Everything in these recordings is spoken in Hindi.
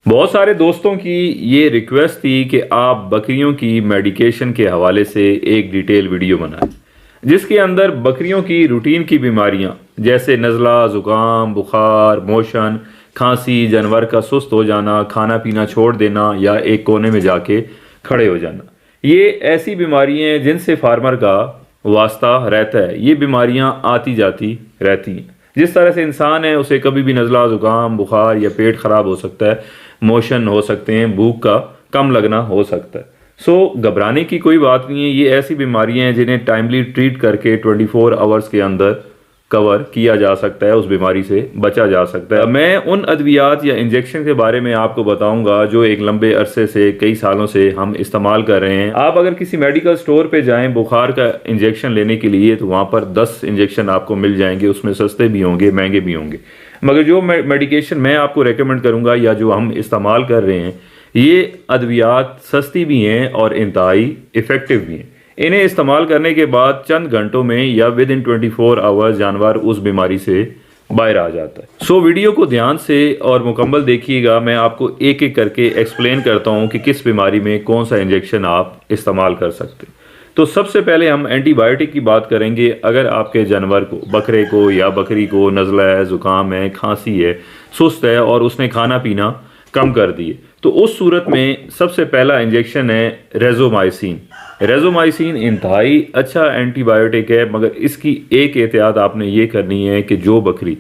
बहुत सारे दोस्तों की ये रिक्वेस्ट थी कि आप बकरियों की मेडिकेशन के हवाले से एक डिटेल वीडियो बनाएं जिसके अंदर बकरियों की रूटीन की बीमारियां जैसे नज़ला, ज़ुकाम, बुखार, मोशन, खांसी, जानवर का सुस्त हो जाना, खाना पीना छोड़ देना या एक कोने में जाके खड़े हो जाना, ये ऐसी बीमारियां हैं जिनसे फार्मर का वास्ता रहता है। ये बीमारियां आती जाती रहती हैं। जिस तरह से इंसान है उसे कभी भी नज़ला, ज़ुकाम, बुखार या पेट ख़राब हो सकता है, मोशन हो सकते हैं, भूख का कम लगना हो सकता है। घबराने की कोई बात नहीं है। ये ऐसी बीमारियां हैं जिन्हें टाइमली ट्रीट करके 24 आवर्स के अंदर कवर किया जा सकता है, उस बीमारी से बचा जा सकता है। मैं उन अद्वियात या इंजेक्शन के बारे में आपको बताऊंगा जो एक लंबे अरसे से, कई सालों से हम इस्तेमाल कर रहे हैं। आप अगर किसी मेडिकल स्टोर पे जाएं बुखार का इंजेक्शन लेने के लिए तो वहाँ पर 10 इंजेक्शन आपको मिल जाएंगे। उसमें सस्ते भी होंगे, महंगे भी होंगे, मगर जो मेडिकेशन मैं आपको रेकमेंड करूंगा या जो हम इस्तेमाल कर रहे हैं, ये अद्वियात सस्ती भी हैं और इंतहाई इफ़ेक्टिव भी हैं। इन्हें इस्तेमाल करने के बाद चंद घंटों में या विद इन 24 आवर्स जानवर उस बीमारी से बाहर आ जाता है। वीडियो को ध्यान से और मुकम्मल देखिएगा। मैं आपको एक एक करके एक्सप्लेन करता हूँ कि किस बीमारी में कौन सा इंजेक्शन आप इस्तेमाल कर सकते हैं। तो सबसे पहले हम एंटीबायोटिक की बात करेंगे। अगर आपके जानवर को, बकरे को या बकरी को नज़ला है, ज़ुकाम है, खांसी है, सुस्त है और उसने खाना पीना कम कर दिए, तो उस सूरत में सबसे पहला इंजेक्शन है रेज़ोमाइसिन। रेज़ोमाइसिन इंतहाई अच्छा एंटीबायोटिक है, मगर इसकी एक एहतियात आपने ये करनी है कि जो बकरी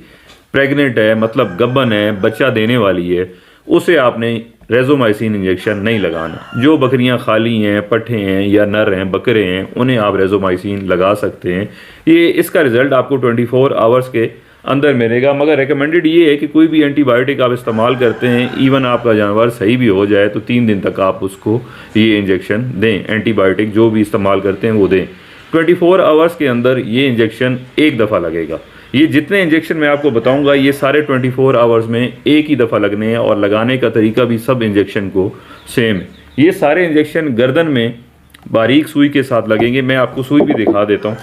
प्रेग्नेंट है, मतलब गब्बन है, बच्चा देने वाली है, उसे आपने रेज़ोमाइसिन इंजेक्शन नहीं लगाना। जो बकरियां खाली हैं, पट्ठे हैं या नर हैं, बकरे हैं, उन्हें आप रेज़ोमाइसिन लगा सकते हैं। ये इसका रिज़ल्ट आपको 24 आवर्स के अंदर मिलेगा। मगर रिकमेंडेड ये है कि कोई भी एंटीबायोटिक आप इस्तेमाल करते हैं, इवन आपका जानवर सही भी हो जाए तो 3 दिन तक आप उसको ये इंजेक्शन दें। एंटीबायोटिक जो भी इस्तेमाल करते हैं वो दें। 24 आवर्स के अंदर ये इंजेक्शन एक दफ़ा लगेगा। ये जितने इंजेक्शन मैं आपको बताऊंगा ये सारे 24 आवर्स में एक ही दफ़ा लगने हैं और लगाने का तरीका भी सब इंजेक्शन को सेम है। ये सारे इंजेक्शन गर्दन में बारीक सुई के साथ लगेंगे। मैं आपको सुई भी दिखा देता हूँ।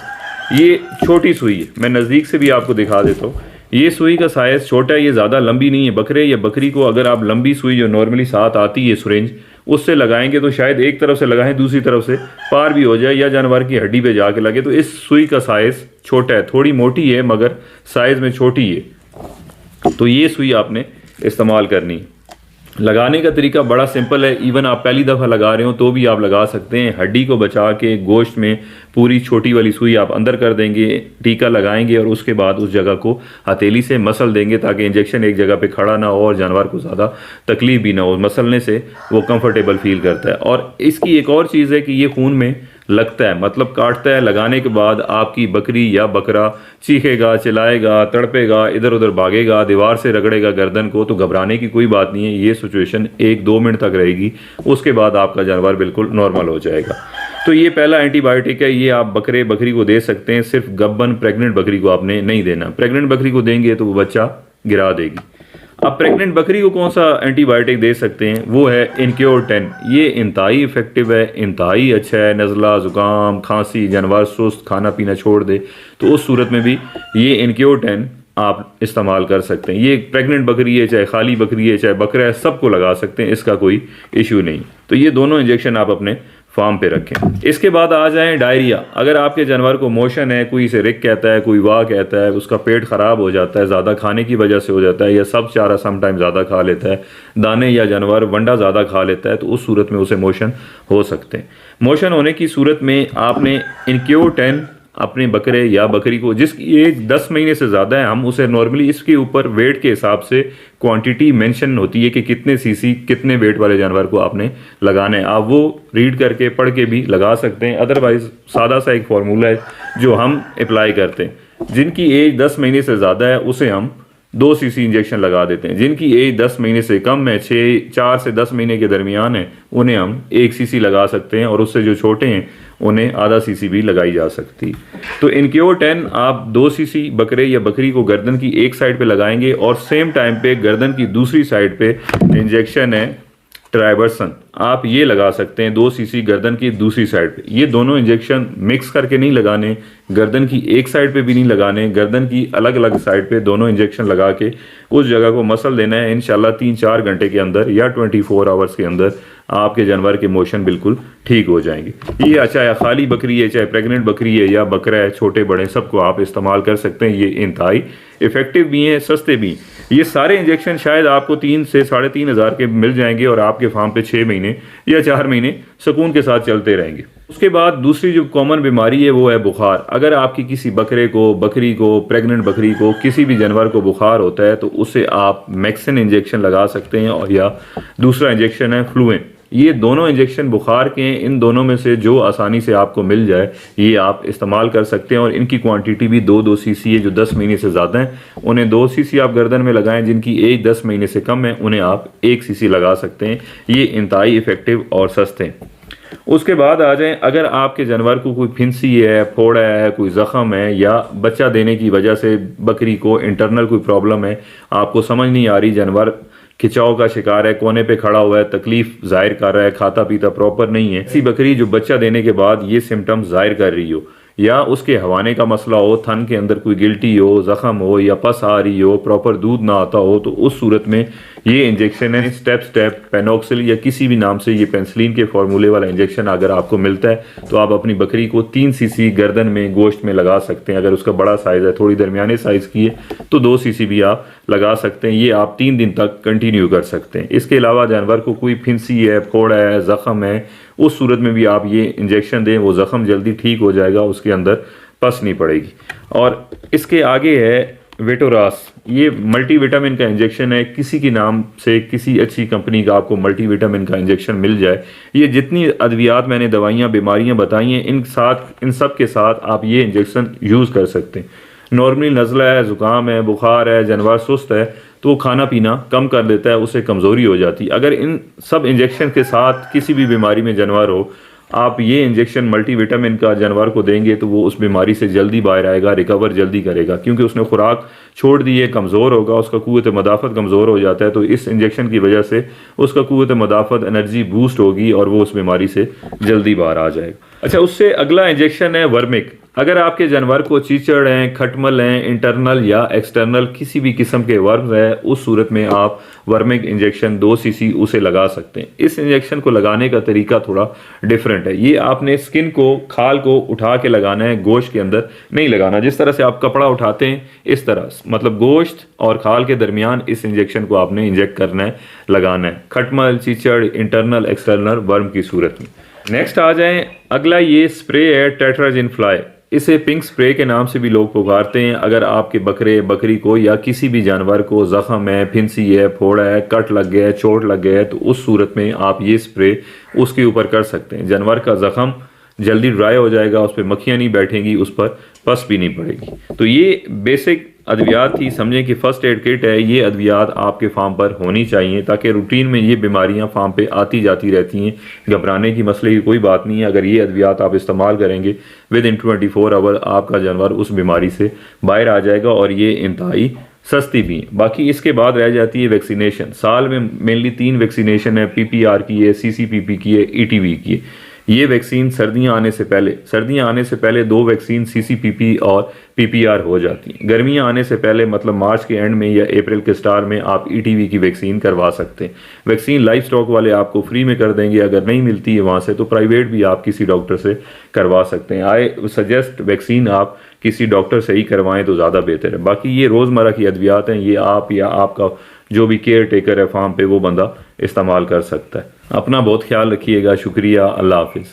ये छोटी सुई है, मैं नज़दीक से भी आपको दिखा देता हूँ। ये सुई का साइज़ छोटा है, ये ज़्यादा लंबी नहीं है। बकरे या बकरी को अगर आप लंबी सुई जो नॉर्मली साथ आती है सिरिंज, उससे लगाएंगे तो शायद एक तरफ से लगाएं, दूसरी तरफ से पार भी हो जाए या जानवर की हड्डी पे जाके लगे। तो इस सुई का साइज़ छोटा है, थोड़ी मोटी है मगर साइज़ में छोटी है। तो ये सुई आपने इस्तेमाल करनी। लगाने का तरीका बड़ा सिंपल है। इवन आप पहली दफ़ा लगा रहे हो तो भी आप लगा सकते हैं। हड्डी को बचा के गोश्त में पूरी छोटी वाली सुई आप अंदर कर देंगे, टीका लगाएंगे और उसके बाद उस जगह को हथेली से मसल देंगे ताकि इंजेक्शन एक जगह पे खड़ा ना हो और जानवर को ज़्यादा तकलीफ भी ना हो। मसलने से वो कंफर्टेबल फील करता है। और इसकी एक और चीज़ है कि ये खून में लगता है, मतलब काटता है। लगाने के बाद आपकी बकरी या बकरा चीखेगा, चिल्लाएगा, तड़पेगा, इधर उधर भागेगा, दीवार से रगड़ेगा गर्दन को। तो घबराने की कोई बात नहीं है। ये सिचुएशन 1-2 मिनट तक रहेगी, उसके बाद आपका जानवर बिल्कुल नॉर्मल हो जाएगा। तो ये पहला एंटीबायोटिक है। ये आप बकरे बकरी को दे सकते हैं। सिर्फ गब्बन प्रेग्नेंट बकरी को आपने नहीं देना। प्रेग्नेंट बकरी को देंगे तो वो बच्चा गिरा देगी। अब प्रेग्नेंट बकरी को कौन सा एंटीबायोटिक दे सकते हैं, वो है इनक्योर 10। ये इंतहाई इफेक्टिव है, इंतहाई अच्छा है। नज़ला, ज़ुकाम, खांसी, जानवर सुस्त, खाना पीना छोड़ दे, तो उस सूरत में भी ये इनक्योर 10 आप इस्तेमाल कर सकते हैं। ये प्रेग्नेंट बकरी है, चाहे खाली बकरी है, चाहे बकरा है, सबको लगा सकते हैं, इसका कोई इशू नहीं। तो ये दोनों इंजेक्शन आप अपने फार्म पे रखें। इसके बाद आ जाएं डायरिया। अगर आपके जानवर को मोशन है, कोई इसे रिक कहता है, कोई वाह कहता है, उसका पेट ख़राब हो जाता है, ज़्यादा खाने की वजह से हो जाता है, या सब चारा समटाइम ज़्यादा खा लेता है, दाने या जानवर वंडा ज़्यादा खा लेता है, तो उस सूरत में उसे मोशन हो सकते हैं। मोशन होने की सूरत में आपने इनक्योर 10 अपने बकरे या बकरी को, जिसकी एज 10 महीने से ज़्यादा है, हम उसे नॉर्मली इसके ऊपर वेट के हिसाब से क्वांटिटी मेंशन होती है कि कितने सीसी कितने वेट वाले जानवर को आपने लगाना है। आप वो रीड करके पढ़ के भी लगा सकते हैं। अदरवाइज़ सादा सा एक फार्मूला है जो हम अप्लाई करते हैं। जिनकी एज 10 महीने से ज़्यादा है उसे हम 2 सीसी इंजेक्शन लगा देते हैं। जिनकी एज 10 महीने से कम है, 4 से 10 महीने के दरमियान है, उन्हें हम 1 सीसी लगा सकते हैं और उससे जो छोटे हैं उन्हें आधा सीसी भी लगाई जा सकती है। तो इनक्योर 10 आप 2 सीसी बकरे या बकरी को गर्दन की एक साइड पे लगाएंगे और सेम टाइम पे गर्दन की दूसरी साइड पे इंजेक्शन है ट्राइबरसन। आप ये लगा सकते हैं 2 सीसी गर्दन की दूसरी साइड पे। ये दोनों इंजेक्शन मिक्स करके नहीं लगाने, गर्दन की एक साइड पे भी नहीं लगाने, गर्दन की अलग अलग साइड पे दोनों इंजेक्शन लगा के उस जगह को मसल देना है। इंशाल्लाह 3-4 घंटे के अंदर या 24 आवर्स के अंदर आपके जानवर के मोशन बिल्कुल ठीक हो जाएंगे। ये चाहे खाली बकरी है, चाहे प्रेग्नेंट बकरी है या बकरा है, छोटे बड़े सबको आप इस्तेमाल कर सकते हैं। ये इंतहाई इफेक्टिव भी हैं, सस्ते भी। ये सारे इंजेक्शन शायद आपको 3 से 3,500 हज़ार के मिल जाएंगे और आपके फार्म पे 6 महीने या 4 महीने सुकून के साथ चलते रहेंगे। उसके बाद दूसरी जो कॉमन बीमारी है वो है बुखार। अगर आपकी किसी बकरे को, बकरी को, प्रेग्नेंट बकरी को, किसी भी जानवर को बुखार होता है तो उसे आप मैक्सिन इंजेक्शन लगा सकते हैं और या दूसरा इंजेक्शन है फ्लूएन। ये दोनों इंजेक्शन बुखार के हैं। इन दोनों में से जो आसानी से आपको मिल जाए ये आप इस्तेमाल कर सकते हैं और इनकी क्वांटिटी भी 2-2 सीसी है। जो 10 महीने से ज़्यादा हैं उन्हें 2 सीसी आप गर्दन में लगाएं, जिनकी एज 10 महीने से कम है उन्हें आप 1 सीसी लगा सकते हैं। ये इंतहाई इफेक्टिव और सस्ते हैं। उसके बाद आ जाएं, अगर आपके जानवर को कोई फिंसी है, फोड़ा है, कोई ज़ख़म है या बच्चा देने की वजह से बकरी को इंटरनल कोई प्रॉब्लम है, आपको समझ नहीं आ रही, जानवर खिंचाव का शिकार है, कोने पे खड़ा हुआ है, तकलीफ जाहिर कर रहा है, खाता पीता प्रॉपर नहीं है, ऐसी बकरी जो बच्चा देने के बाद ये सिम्टम्स जाहिर कर रही हो या उसके हवाने का मसला हो, थन के अंदर कोई गिल्टी हो, ज़ख़म हो या पस आ रही हो, प्रॉपर दूध ना आता हो, तो उस सूरत में ये इंजेक्शन है स्टेप पेनॉक्सिल या किसी भी नाम से ये पेंसिलिन के फार्मूले वाला इंजेक्शन अगर आपको मिलता है तो आप अपनी बकरी को 3 सीसी गर्दन में गोश्त में लगा सकते हैं। अगर उसका बड़ा साइज़ है, थोड़ी दरमियाने साइज़ की है तो 2 सीसी भी आप लगा सकते हैं। ये आप 3 दिन तक कंटिन्यू कर सकते हैं। इसके अलावा जानवर को कोई फिंसी है, फोड़ा है, ज़ख़म है, उस सूरत में भी आप ये इंजेक्शन दें, वो ज़ख़म जल्दी ठीक हो जाएगा, उसके अंदर पस नहीं पड़ेगी। और इसके आगे है वेटोरास। ये मल्टीविटामिन का इंजेक्शन है। किसी के नाम से किसी अच्छी कंपनी का आपको मल्टीविटामिन का इंजेक्शन मिल जाए, ये जितनी अद्वियात मैंने दवाइयाँ बीमारियाँ बताई हैं इन सब के साथ आप ये इंजेक्शन यूज़ कर सकते हैं। नॉर्मली नज़ला है, ज़ुकाम है, बुखार है, जानवर सुस्त है तो वो खाना पीना कम कर देता है, उसे कमज़ोरी हो जाती है। अगर इन सब इंजेक्शन के साथ किसी भी बीमारी में जानवर हो, आप ये इंजेक्शन मल्टीविटामिन का जानवर को देंगे तो वो उस बीमारी से जल्दी बाहर आएगा, रिकवर जल्दी करेगा, क्योंकि उसने खुराक छोड़ दी है, कमज़ोर होगा, उसका क़ुव्वत मदाफ़त कमज़ोर हो जाता है। तो इस इंजेक्शन की वजह से उसका क़ुव्वत मदाफ़त, एनर्जी बूस्ट होगी और वो उस बीमारी से जल्दी बाहर आ जाएगा। अच्छा, उससे अगला इंजेक्शन है वर्मिक। अगर आपके जानवर को चीचड़ हैं, खटमल हैं, इंटरनल या एक्सटर्नल किसी भी किस्म के वर्म है, उस सूरत में आप वर्मिक इंजेक्शन 2 सीसी उसे लगा सकते हैं। इस इंजेक्शन को लगाने का तरीका थोड़ा डिफरेंट है। ये आपने स्किन को, खाल को उठा के लगाना है, गोश्त के अंदर नहीं लगाना। जिस तरह से आप कपड़ा उठाते हैं इस तरह, मतलब गोश्त और खाल के दरमियान इस इंजेक्शन को आपने इंजेक्ट करना है, लगाना है, खटमल, चीचड़, इंटरनल, एक्सटर्नल वर्म की सूरत में। नेक्स्ट आ जाएं, अगला ये स्प्रे है टेट्राजिन फ्लाई। इसे पिंक स्प्रे के नाम से भी लोग पुकारते हैं। अगर आपके बकरे, बकरी को या किसी भी जानवर को ज़ख़म है, फिंसी है, फोड़ा है, कट लग गया है, चोट लग गया है, तो उस सूरत में आप ये स्प्रे उसके ऊपर कर सकते हैं। जानवर का ज़ख़म जल्दी ड्राई हो जाएगा, उस पर मक्खियाँ नहीं बैठेंगी, उस पर पस भी नहीं पड़ेगी। तो ये बेसिक अद्वियात थी, समझें कि फ़र्स्ट एड किट है। ये अद्वियात आपके फार्म पर होनी चाहिए ताकि रूटीन में ये बीमारियां फार्म पे आती जाती रहती हैं। घबराने की मसले की कोई बात नहीं है। अगर ये अद्वियात आप इस्तेमाल करेंगे विद इन 24 आवर आपका जानवर उस बीमारी से बाहर आ जाएगा और ये इंतहाई सस्ती भी है। बाकी इसके बाद रह जाती है वैक्सीनेशन। साल में मेनली 3 वैक्सीनेशन है, PPR की है, CCPP की है, ETV की है। ये वैक्सीन सर्दियां आने से पहले 2 वैक्सीन CCPP और PPR हो जाती हैं। गर्मियां आने से पहले मतलब मार्च के एंड में या अप्रैल के स्टार्ट में आप ETV की वैक्सीन करवा सकते हैं। वैक्सीन लाइफ स्टॉक वाले आपको फ्री में कर देंगे। अगर नहीं मिलती है वहाँ से तो प्राइवेट भी आप किसी डॉक्टर से करवा सकते हैं। आई सजेस्ट वैक्सीन आप किसी डॉक्टर से ही करवाएं तो ज़्यादा बेहतर है। बाकी ये रोज़मर्रा की अद्वियात हैं, ये आप या आपका जो भी केयर टेकर है फार्म पे वो बंदा इस्तेमाल कर सकता है। अपना बहुत ख्याल रखिएगा। शुक्रिया। अल्लाह हाफिज़।